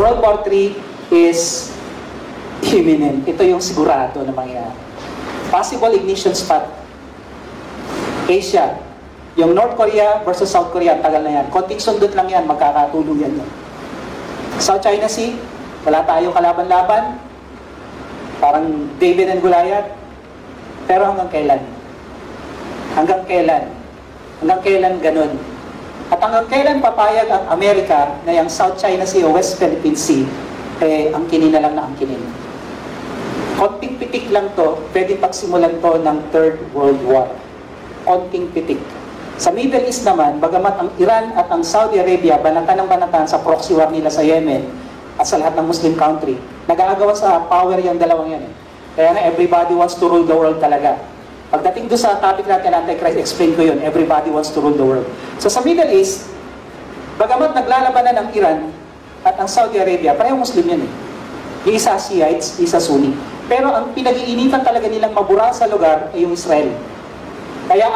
World War III is imminent. Ito yung sigurado na mangyayari. Possible ignition spot. Asia. Yung North Korea versus South Korea, tagal na yan. Konting sundot lang yan, magkakatuluyan yan. South China Sea, wala tayong kalaban-laban. Parang David and Goliath. Pero hanggang kailan? Hanggang kailan? Hanggang kailan ganun? At hanggang kailan papayag ang Amerika na yung South China Sea o West Philippine Sea, angkinin na lang na angkinin. Konting pitik lang to, pwede pagsimulan to ng Third World War. Konting pitik. Sa Middle East naman, bagamat ang Iran at ang Saudi Arabia banatan ng banatan sa proxy war nila sa Yemen at sa lahat ng Muslim country, nag-aagawan sa power yung dalawang yan. Kaya nga, everybody wants to rule the world talaga. Pagdating doon sa topic natin, Antichrist, explain ko yun. Everybody wants to rule the world. So sa Middle East, bagamat naglalabanan ang Iran at ang Saudi Arabia, parehong Muslim yan eh. Isa Shiites, isa Sunni. Pero ang pinag-iinitan talaga nilang mabura sa lugar ay yung Israel. Kaya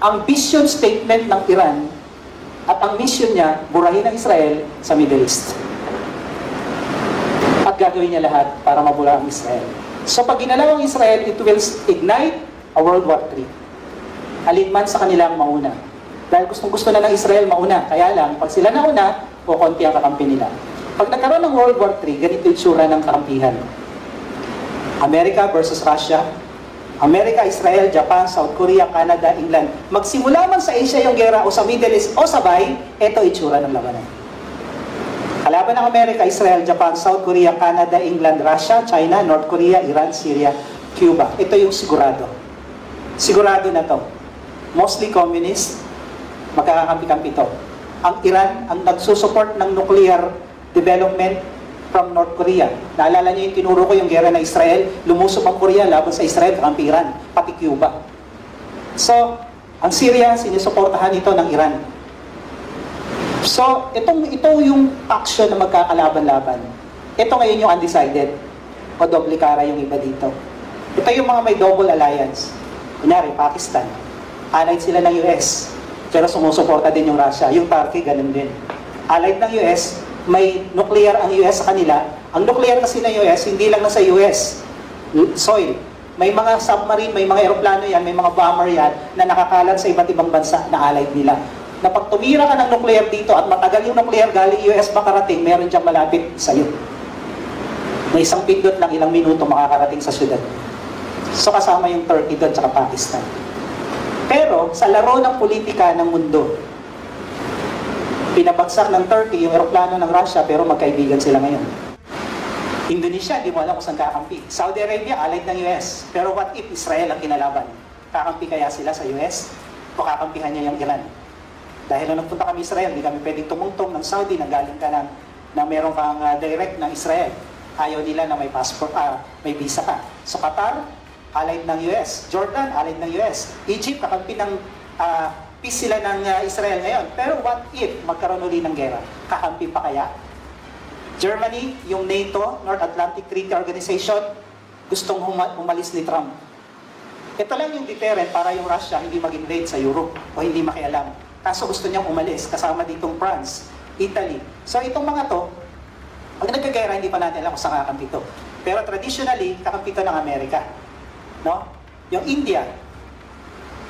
ang vision statement ng Iran at ang mission niya, burahin ang Israel sa Middle East. At gagawin niya lahat para mabura ang Israel. So pag ginalaw ang Israel, it will ignite a World War III. Alinman sa kanilang mauna. Dahil gustong-gusto na ng Israel mauna. Kaya lang, pag sila nauna, kukunti ang kakampi nila. Pag nagkaroon ng World War III, ganito yung tsura ng kakampihan. America versus Russia, Amerika, Israel, Japan, South Korea, Canada, England. Magsimula man sa Asia yung gera o sa Middle East o sabay, ito itsura ng labanan. Kalaban ng Amerika, Israel, Japan, South Korea, Canada, England, Russia, China, North Korea, Iran, Syria, Cuba. Ito yung sigurado. Sigurado na to. Mostly communist, magkakakampi-kampi to. Ang Iran, ang nagsusupport ng nuclear development from North Korea. Naalala niyo yung tinuro ko yung gera na Israel, lumusob ang Korea laban sa Israel, kakampi Iran, pati Cuba. So, ang Syria, sinusuportahan ito ng Iran. So, ito yung faction na magkakalaban-laban. Ito ngayon yung undecided. O doble cara yung iba dito. Ito yung mga may double alliance. Kunyari, Pakistan. Allied sila ng US. Pero sumusuporta din yung Russia. Yung Turkey, ganun din. Allied ng US, may nuclear ang US sa kanila. Ang nuclear kasi ng US, hindi lang nasa US soil. May mga submarine, may mga aeroplano yan, may mga bomber yan na nakakalat sa iba't ibang bansa na allied nila. Na pag tumira ka ng nuclear dito at matagal yung nuclear galing US makarating, meron diyang malapit sa'yo. Na isang pindot lang, ilang minuto makakarating sa syudad. So kasama yung Turkey doon sa Pakistan. Pero sa laro ng politika ng mundo, pinabagsak ng Turkey yung eroplano ng Russia pero magkaibigan sila ngayon. Indonesia, di mo alam kung saan kakampi. Saudi Arabia, allied ng US. Pero what if Israel ang kinalaban? Kakampi kaya sila sa US? O kakampihan niya yung Iran? Dahil nung nagpunta kami Israel, di kami pwedeng tumungtong ng Saudi na galing ka na meron kang direct ng Israel. Ayaw nila na may passport, may visa ka. So Qatar, allied ng US. Jordan, allied ng US. Egypt, kakampi ng peace sila ng Israel ngayon. Pero what if magkaroon uli ng gera? Kakampi pa kaya? Germany, yung NATO, North Atlantic Treaty Organization, gustong umalis ni Trump. Ito lang yung deterrent para yung Russia hindi mag-invade sa Europe o hindi makialam. Kaso gusto niyang umalis, kasama ditong France, Italy. So itong mga to, pag nagkagera, hindi pa natin alam kung saan kakampi ito. Pero traditionally, kakampi ito ng Amerika. No? Yung India,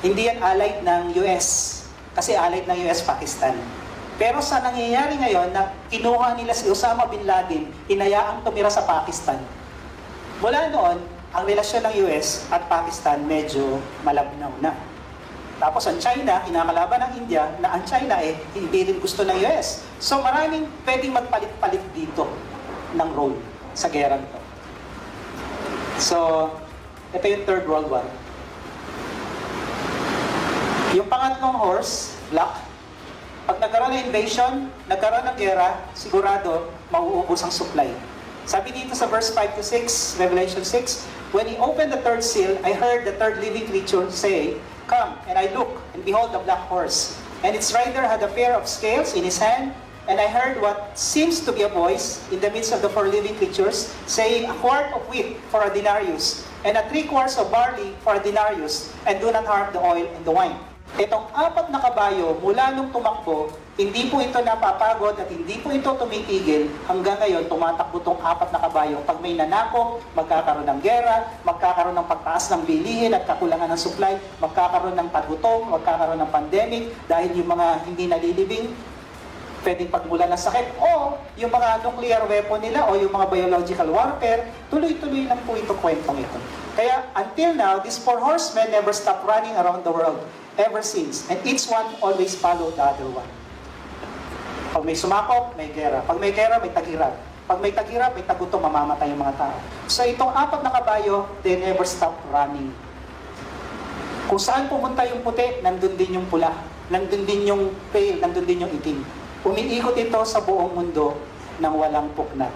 hindi yan allied ng US. Kasi allied ng US, Pakistan. Pero sa nangyayari ngayon na kinuha nila si Osama Bin Laden, hinayaang tumira sa Pakistan. Mula noon, ang relasyon ng US at Pakistan medyo malabnaw na. Tapos ang China, kinakalaban ng India, na ang China hindi rin gusto ng US. So maraming pwedeng magpalit-palit dito ng role sa gerang to. So, ito yung Third World War. Yung pangatlong horse, black, pag nagkaroon ng invasion, nagkaroon ng gera, sigurado, mauubos ang supply. Sabi dito sa verse 5 to 6, Revelation 6, when he opened the third seal, I heard the third living creature say, come, and I looked, and behold the black horse. And its rider had a pair of scales in his hand, and I heard what seems to be a voice in the midst of the four living creatures, saying, a quart of wheat for a denarius, and 3 quarts of barley for a denarius, and do not harm the oil and the wine. Itong 4 na kabayo, mula nung tumakbo, hindi po ito napapagod at hindi po ito tumitigil. Hanggang ngayon, tumatakbo itong 4 na kabayo. Pag may nanako, magkakaroon ng gera, magkakaroon ng pagtaas ng bilihin at kakulangan ng supply, magkakaroon ng paggutom, magkakaroon ng pandemic, dahil yung mga hindi nalilibing, pwedeng pagmula ng sakit, o yung mga nuclear weapon nila, o yung mga biological warfare, tuloy-tuloy lang po ito kwentong ito. Kaya, until now, these 4 horsemen never stop running around the world, ever since. And each one always followed the other one. Pag may sumakop, may gera. Pag may gera, may tagirap. Pag may tagirap, may tagutom, mamamatay yung mga tao. So itong 4 na kabayo, they never stop running. Kung saan pumunta yung puti, nandun din yung pula. Nandun din yung pale, nandun din yung itim. Umiikot ito sa buong mundo ng walang puknat.